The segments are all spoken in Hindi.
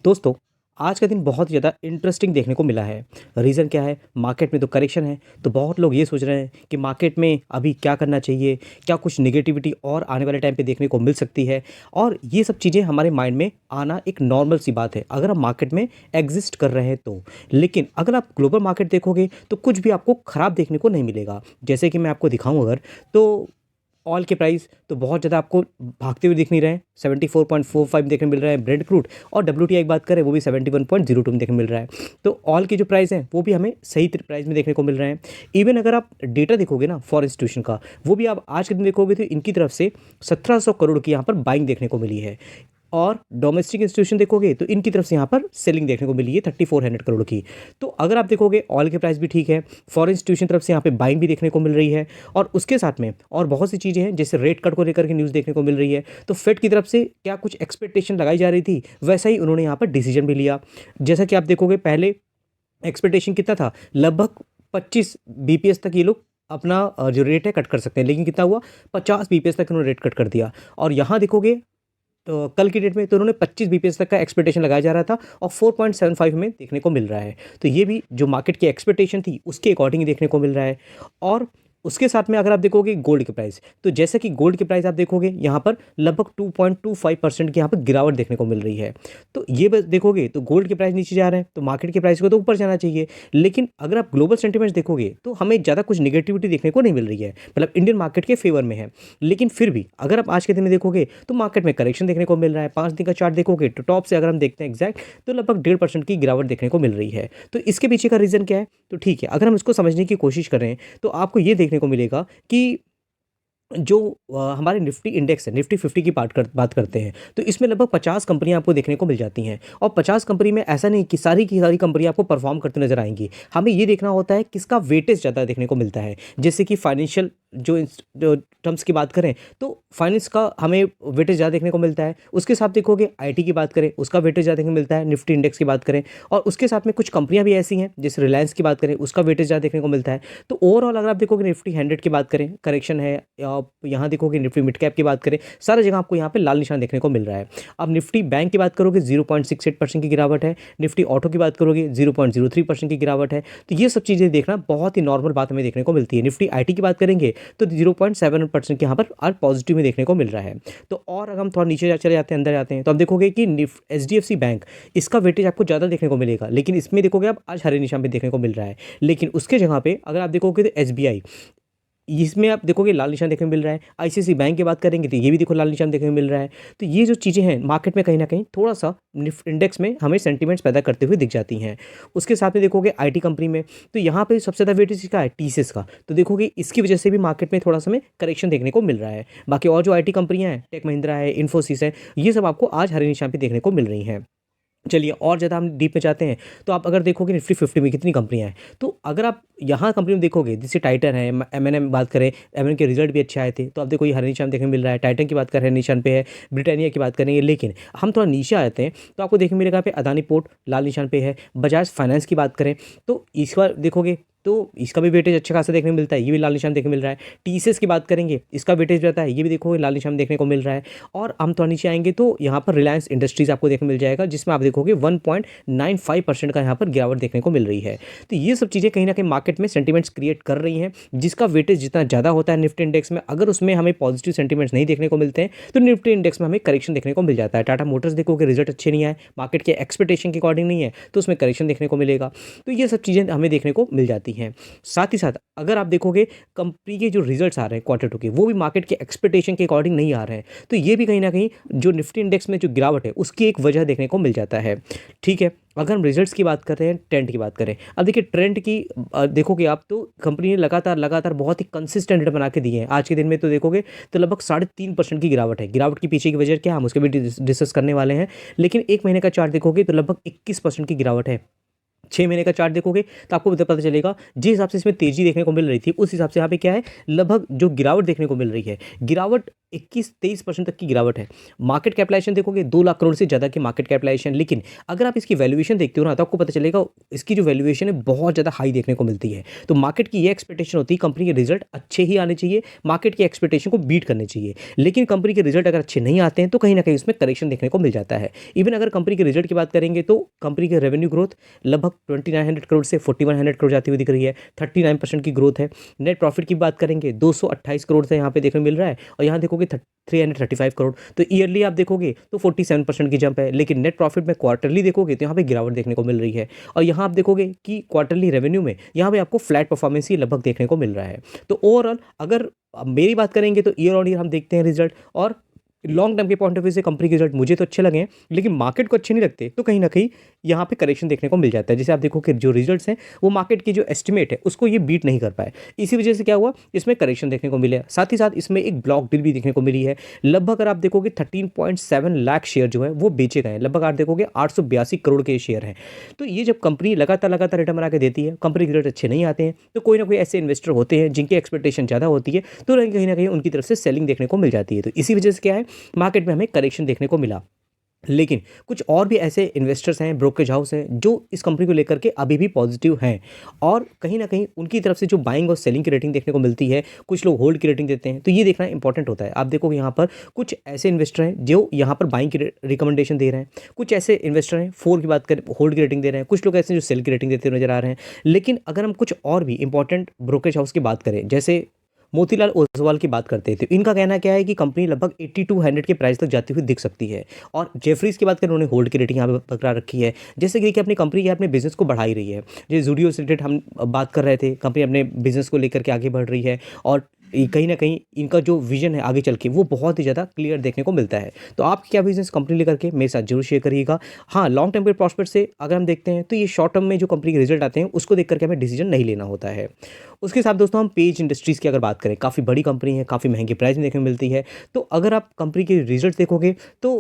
दोस्तों, आज का दिन बहुत ज़्यादा इंटरेस्टिंग देखने को मिला है। रीज़न क्या है? मार्केट में तो करेक्शन है, तो बहुत लोग ये सोच रहे हैं कि मार्केट में अभी क्या करना चाहिए? क्या कुछ नेगेटिविटी और आने वाले टाइम पे देखने को मिल सकती है? और ये सब चीज़ें हमारे माइंड में आना एक नॉर्मल सी बात है, अगर हम मार्केट में एग्ज़िस्ट कर रहे हैं तो। लेकिन अगर आप ग्लोबल मार्केट देखोगे, तो कुछ भी आपको खराब देखने को नहीं मिलेगा। जैसे कि मैं आपको दिखाऊँ अगर, तो ऑयल के प्राइस तो बहुत ज़्यादा आपको भागते हुए दिख नहीं रहे हैं, 74.45 देखने मिल रहा है ब्रेंट क्रूड। और डब्ल्यूटीआई की बात करें, वो भी 71.02 में देखने मिल रहा है। तो ऑयल के जो प्राइस हैं वो भी हमें सही प्राइस में देखने को मिल रहे हैं। इवन अगर आप डेटा देखोगे ना फॉर इंस्टीट्यूशन का, वो भी आप आज के दिन देखोगे तो इनकी तरफ से 1700 करोड़ की यहाँ पर बाइंग देखने को मिली है। और डोमेस्टिक इंस्टीट्यूशन देखोगे तो इनकी तरफ से यहाँ पर सेलिंग देखने को मिली है 3400 करोड़ की। तो अगर आप देखोगे ऑयल के प्राइस भी ठीक है, फॉरेन इंस्टीट्यूशन तरफ से यहाँ पे बाइंग भी देखने को मिल रही है। और उसके साथ में और बहुत सी चीज़ें हैं, जैसे रेट कट को लेकर के न्यूज़ देखने को मिल रही है। तो फेड की तरफ से क्या कुछ एक्सपेक्टेशन लगाई जा रही थी, वैसा ही उन्होंने यहाँ पर डिसीजन भी लिया। जैसा कि आप देखोगे, पहले एक्सपेक्टेशन कितना था, लगभग 25 बीपीएस तक ये लोग अपना जो रेट है कट कर सकते हैं, लेकिन कितना हुआ, 50 बीपीएस तक उन्होंने रेट कट कर दिया। और यहाँ देखोगे तो कल की डेट में तो उन्होंने 25 बीपीएस तक का एक्सपेक्टेशन लगाया जा रहा था और 4.75 में देखने को मिल रहा है। तो ये भी जो मार्केट की एक्सपेक्टेशन थी उसके अकॉर्डिंग देखने को मिल रहा है। और उसके साथ में अगर आप देखोगे गोल्ड के प्राइस, तो जैसे कि गोल्ड के प्राइस आप देखोगे यहाँ पर लगभग 2.25% की यहाँ पर गिरावट देखने को मिल रही है। तो ये बस देखोगे तो गोल्ड के प्राइस नीचे जा रहे हैं, तो मार्केट के प्राइस को तो ऊपर जाना चाहिए। लेकिन अगर आप ग्लोबल सेंटिमेंट्स देखोगे तो हमें ज़्यादा कुछ निगेटिविटी देखने को नहीं मिल रही है, मतलब इंडियन मार्केट के फेवर में है। लेकिन फिर भी अगर आप आज के दिन में देखोगे तो मार्केट में करेक्शन देखने को मिल रहा है। 5 दिन का चार्ट देखोगे तो टॉप से अगर हम देखते हैं एग्जैक्ट, तो लगभग 1.5% की गिरावट देखने को मिल रही है। तो इसके पीछे का रीज़न क्या है? तो ठीक है, अगर हम इसको समझने की कोशिश करें तो आपको ये देखने को मिलेगा कि जो हमारे निफ्टी इंडेक्स है, निफ्टी 50 की बात करते हैं, तो इसमें लगभग 50 कंपनियां आपको देखने को मिल जाती हैं। और 50 कंपनी में ऐसा नहीं कि सारी की सारी कंपनियां आपको परफॉर्म करती नजर आएंगी। हमें ये देखना होता है किसका वेटेज ज़्यादा देखने को मिलता है। जैसे कि फाइनेंशियल जो टर्म्स की बात करें, तो फाइनेंस का हमें वेटेज ज़्यादा देखने को मिलता है। उसके साथ देखोगे आईटी की बात करें, उसका वेटेज ज़्यादा देखने को मिलता है निफ्टी इंडेक्स की बात करें। और उसके साथ में कुछ कंपनियां भी ऐसी हैं, जैसे रिलायंस की बात करें, उसका वेटेज ज़्यादा देखने को मिलता है। तो ओवरऑल अगर आप देखोगे निफ्टी 100 की बात करें, करेक्शन है। आप यहाँ देखोगे निफ्टी मिड कैप की बात करें, सारी जगह आपको यहाँ पे लाल निशान देखने को मिल रहा है। अब निफ्टी बैंक की बात करोगे 0.68% की गिरावट है। निफ्टी ऑटो की बात करोगे 0.03% की गिरावट है। तो ये सब चीज़ें देखना बहुत ही नॉर्मल बात हमें देखने को मिलती है। निफ्टी आईटी की बात करेंगे तो 0.7% के यहाँ पर आज पॉजिटिव में देखने को मिल रहा है। तो और अगर हम थोड़ा नीचे चले जाते हैं, अंदर जाते हैं, तो आप देखोगे कि एचडीएफसी बैंक, इसका वेटेज आपको ज़्यादा देखने को मिलेगा, लेकिन इसमें देखोगे आप आज हरे निशान पे देखने को मिल रहा है। लेकिन उसके जगह पे अगर आप देखोगे तो एसबीआई, इसमें आप देखोगे लाल निशान देखने को मिल रहा है। आईसीआईसी बैंक की बात करेंगे तो ये भी देखो लाल निशान देखने को मिल रहा है। तो ये जो चीज़ें हैं मार्केट में कहीं ना कहीं थोड़ा सा निफ्ट इंडेक्स में हमें सेंटीमेंट्स पैदा करते हुए दिख जाती हैं। उसके साथ में देखोगे आईटी कंपनी में, तो यहाँ पे सबसे ज़्यादा वेटेज का है टीसीएस का। तो देखोगे इसकी वजह से भी मार्केट में थोड़ा सा हमें करेक्शन देखने को मिल रहा है। बाकी और जो आईटी कंपनियाँ हैं, टेक महिंद्रा है, इन्फोसिस है, ये सब आपको आज हरे निशान पर देखने को मिल रही हैं। चलिए और ज़्यादा हम डीप में जाते हैं, तो आप अगर देखोगे निफ्टी 50 में कितनी कंपनियां हैं, तो अगर आप यहाँ कंपनी में देखोगे, जैसे टाइटन है, एमएनएम बात करें, एमएनएम के रिजल्ट भी अच्छे आए थे, तो आप देखो ये हरे निशान देखने को मिल रहा है। टाइटन की बात करें हरे निशान पे है, ब्रिटानिया की बात करेंगे। लेकिन हम थोड़ा नीचे आ जाते हैं तो आपको देखने मिलेगा पे अदानी पोर्ट लाल निशान पे है। बजाज फाइनेंस की बात करें तो इस बार देखोगे तो इसका भी वेटेज अच्छा खासा देखने को मिलता है, ये भी लाल निशान देखने को मिल रहा है। टीसीएस की बात करेंगे, इसका वेटेज रहता है, ये भी देखो लाल निशान देखने को मिल रहा है। और हम थोड़ा नीचे आएंगे तो यहाँ पर रिलायंस इंडस्ट्रीज आपको देखने मिल जाएगा, जिसमें आप देखोगे 1.95% का यहाँ पर गिरावट देखने को मिल रही है। तो ये सब चीज़ें कहीं ना कहीं मार्केट में सेंटीमेंट्स क्रिएट कर रही हैं, जिसका वेटेज जितना ज़्यादा होता है निफ्टी इंडेक्स में, अगर उसमें हमें पॉजिटिव सेंटीमेंट्स नहीं देखने को मिलते हैं तो निफ्टी इंडेक्स में हमें करेक्शन देखने को मिल जाता है। टाटा मोटर्स देखोगे रिजल्ट अच्छे नहीं आए, मार्केट के एक्सपेक्टेशन के अकॉर्डिंग नहीं है, तो उसमें करेक्शन देखने को मिलेगा। तो ये सब चीज़ें हमें देखने को मिल जाती हैं। साथ ही साथ अगर आप देखोगे कंपनी के जो रिजल्ट्स आ रहे हैं क्वार्टर 2 के, वो भी मार्केट के एक्सपेक्टेशन के अकॉर्डिंग नहीं आ रहे हैं। तो ये भी कहीं ना कहीं जो निफ्टी इंडेक्स में जो गिरावट है उसकी एक वजह देखने को मिल जाता है। ठीक है, अगर हम रिजल्ट्स की बात कर रहे हैं, ट्रेंड की बात करें, अब देखिए ट्रेंड की देखोगे आप तो कंपनी ने लगातार बहुत ही कंसिस्टेंट रेट बना के दिए हैं। आज के दिन में तो देखोगे तो लगभग 3.5% की गिरावट है। गिरावट के पीछे की वजह क्या है, हम उसके भी डिस्कस करने वाले हैं। लेकिन एक महीने का चार्ट देखोगे तो लगभग 21% की गिरावट है। 6 महीने का चार्ट देखोगे तो आपको पता चलेगा जिस हिसाब से इसमें तेजी देखने को मिल रही थी उस हिसाब से यहाँ पे क्या है, लगभग जो गिरावट देखने को मिल रही है, गिरावट 21-23% तक की गिरावट है। मार्केट कैपिटलाइजेशन देखोगे 2 लाख करोड़ से ज़्यादा की मार्केट कैपिटलाइजेशन, लेकिन अगर आप इसकी वैल्यूएशन देखते हो ना तो आपको पता चलेगा इसकी जो वैल्यूएशन है बहुत ज़्यादा हाई देखने को मिलती है। तो मार्केट की ये एक्सपेक्टेशन होती है कंपनी के रिजल्ट अच्छे ही आने चाहिए, मार्केट की एक्सपेक्टेशन को बीट करने चाहिए, लेकिन कंपनी के रिजल्ट अगर अच्छे नहीं आते हैं तो कहीं ना कहीं उसमें करेक्शन देखने को मिल जाता है। इवन अगर कंपनी के रिजल्ट की बात करेंगे तो कंपनी के रेवेन्यू ग्रोथ लगभग 2900 करोड़ से 4100 करोड़ जाती हुई दिख रही है, 39% की ग्रोथ है। नेट प्रॉफिट की बात करेंगे 228 करोड़ से यहाँ पे देखने मिल रहा है, और यहाँ देखोगे 335 करोड़, तो ईयरली आप देखोगे तो 47% की जंप है। लेकिन नेट प्रॉफिट में क्वार्टरली देखोगे तो यहाँ पे गिरावट देखने को मिल रही है, और यहाँ आप देखोगे कि क्वार्टरली रेवेन्यू में यहाँ पे आपको फ्लैट परफॉर्मेंस ही लगभग देखने को मिल रहा है। तो ओवरऑल अगर मेरी बात करेंगे तो ईयर ऑन ईयर हम देखते हैं रिजल्ट, और लॉन्ग टर्म के पॉइंट ऑफ व्यू से कंपनी के रिजल्ट मुझे तो अच्छे लगे हैं, लेकिन मार्केट को अच्छे नहीं लगते तो कहीं ना कहीं यहाँ पे करेक्शन देखने को मिल जाता है। जैसे आप देखो कि जो रिजल्ट्स हैं वो मार्केट की जो एस्टिमेट है उसको ये बीट नहीं कर पाए, इसी वजह से क्या हुआ, इसमें करेक्शन देखने को मिले। साथ ही साथ इसमें एक ब्लॉक डील भी देखने को मिली है। लगभग अगर आप देखोगे 13.7 लाख शेयर जो है वो बेचे गए हैं, लगभग आप देखोगे 882 करोड़ के शेयर हैं। तो ये जब कंपनी लगातार रिटर्न बना के देती है, कंपनी के रिजल्ट अच्छे नहीं आते हैं, तो कोई ना कोई ऐसे इन्वेस्टर होते हैं जिनकी एक्सपेक्टेशन ज़्यादा होती है, तो कहीं ना कहीं उनकी तरफ से सेलिंग देखने को मिल जाती है। तो इसी वजह से क्या है, मार्केट में हमें करेक्शन देखने को मिला। लेकिन कुछ और भी ऐसे इन्वेस्टर्स हैं, ब्रोकरेज हाउस हैं जो इस कंपनी को लेकर के अभी भी पॉजिटिव हैं, और कहीं ना कहीं उनकी तरफ से जो बाइंग और सेलिंग की रेटिंग देखने को मिलती है, कुछ लोग होल्ड की रेटिंग देते हैं, तो ये देखना इंपॉर्टेंट होता है। आप देखोगे यहाँ पर कुछ ऐसे इन्वेस्टर हैं जो यहाँ पर बाइंग की रिकमेंडेशन दे रहे हैं, कुछ ऐसे इन्वेस्टर हैं 4 की बात करें होल्ड की रेटिंग दे रहे हैं, कुछ लोग ऐसे जो सेल की रेटिंग देते नजर आ रहे हैं। लेकिन अगर हम कुछ और भी इंपॉर्टेंट ब्रोकरेज हाउस की बात करें, जैसे मोतीलाल ओसवाल की बात करते थे, इनका कहना क्या है कि कंपनी लगभग 8200 के प्राइस तक जाती हुई दिख सकती है। और जेफरीज की बात करें, उन्होंने होल्ड की रेटिंग यहाँ पे बरकरार रखी है। जैसे कि अपनी कंपनी अपने बिजनेस को बढ़ा ही रही है, जैसे जूडियो से रिलेटेड हम बात कर रहे थे, कंपनी अपने बिजनेस को लेकर के आगे बढ़ रही है, और कहीं ना कहीं इनका जो विजन है आगे चल के वो बहुत ही ज़्यादा क्लियर देखने को मिलता है। तो आप क्या बिजनेस कंपनी लेकर के मेरे साथ जरूर शेयर करिएगा। हाँ, लॉन्ग टर्म के प्रॉस्पेक्ट से अगर हम देखते हैं तो ये शॉर्ट टर्म में जो कंपनी के रिजल्ट आते हैं उसको देख करके हमें डिसीजन नहीं लेना होता है। उसके साथ दोस्तों हम पेज इंडस्ट्रीज़ की अगर बात करें, काफ़ी बड़ी कंपनी है, काफ़ी महंगे प्राइस में देखने को मिलती है। तो अगर आप कंपनी के रिजल्ट देखोगे तो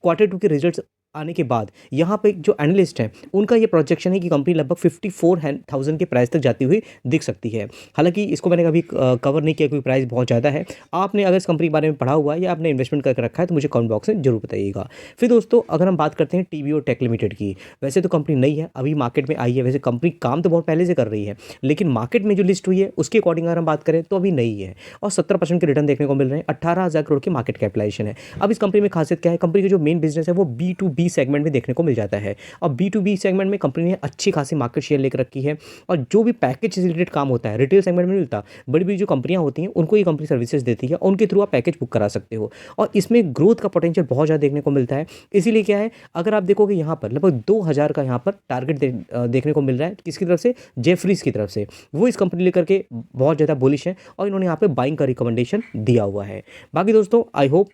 Q2 के रिजल्ट्स आने के बाद यहाँ पे जो एनालिस्ट हैं उनका ये प्रोजेक्शन है कि कंपनी लगभग 54,000 के प्राइस तक जाती हुई दिख सकती है। हालांकि इसको मैंने कभी कवर नहीं किया क्योंकि प्राइस बहुत ज़्यादा है। आपने अगर इस कंपनी के बारे में पढ़ा हुआ है या आपने इन्वेस्टमेंट करके रखा है तो मुझे कमेंट बॉक्स में जरूर बताइएगा। फिर दोस्तों अगर हम बात करते हैं टीवीओ टेक लिमिटेड की, वैसे तो कंपनी नई है, अभी मार्केट में आई है, वैसे कंपनी काम तो बहुत पहले से कर रही है, लेकिन मार्केट में जो लिस्ट हुई है उसके अकॉर्डिंग अगर हम बात करें तो अभी नई है, और 17% के रिटर्न देखने को मिल रहे हैं, 18,000 करोड़ की मार्केट कैपिटलाइजेशन है। अब इस कंपनी में खासियत क्या है, कंपनी की जो मेन बिजनेस है वो B2B सेगमेंट में देखने को मिल जाता है, और B2B सेगमेंट में कंपनी ने अच्छी खासी मार्केट शेयर लेकर रखी है। और जो भी पैकेज से रिलेटेड काम होता है रिटेल सेगमेंट में मिलता, बड़ी बड़ी जो कंपनियां होती हैं उनको ये कंपनी सर्विसेज देती है, उनके थ्रू आप पैकेज बुक करा सकते हो, और इसमें ग्रोथ का पोटेंशियल बहुत ज़्यादा देखने को मिलता है। इसीलिए क्या है, अगर आप देखोगे यहाँ पर लगभग 2000 का यहाँ पर टारगेट देखने को मिल रहा है, किसकी तरफ से, जेफरीज की तरफ से। वो इस कंपनी लेकर के बहुत ज़्यादा बुलिश है, और इन्होंने यहाँ पे बाइंग का रिकमेंडेशन दिया हुआ है। बाकी दोस्तों आई होप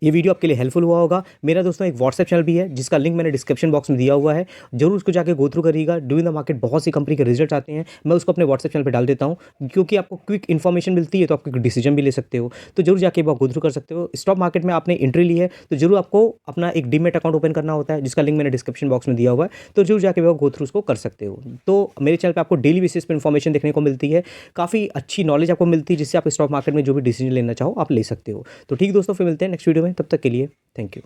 ये वीडियो आपके लिए हेल्पफुल हुआ होगा। मेरा दोस्तों एक व्हाट्सएप चैनल भी है जिसका लिंक मैंने डिस्क्रिप्शन बॉक्स में दिया हुआ है, जरूर उसको जाके गो थ्रू करिएगा। ड्यूरिंग द मार्केट बहुत सी कंपनी के रिजल्ट आते हैं, मैं उसको अपने व्हाट्सएप चैनल पर डाल देता हूँ, क्योंकि आपको क्विक इन्फॉर्मेशन मिलती है तो आप क्विक डिसीजन भी ले सकते हो। तो जरूर जाके वो गो थ्रू कर सकते हो। स्टॉक मार्केट में आपने एंट्री ली है तो जरूर आपको अपना एक डीमैट अकाउंट ओपन करना होता है, जिसका लिंक मैंने डिस्क्रिप्शन बॉक्स में दिया हुआ है, तो जरूर जाके वो गो थ्रू उसको कर सकते हो। तो मेरे चैनल पर आपको डेली बेसिस पर इन्फॉर्मेशन देखने को मिलती है, काफ़ी अच्छी नॉलेज आपको मिलती है, जिससे आप स्टॉक मार्केट में जो भी डिसीजन लेना चाहो आप ले सकते हो। तो ठीक दोस्तों, फिर मिलते हैं नेक्स्ट वीडियो में, तब तक के लिए थैंक यू।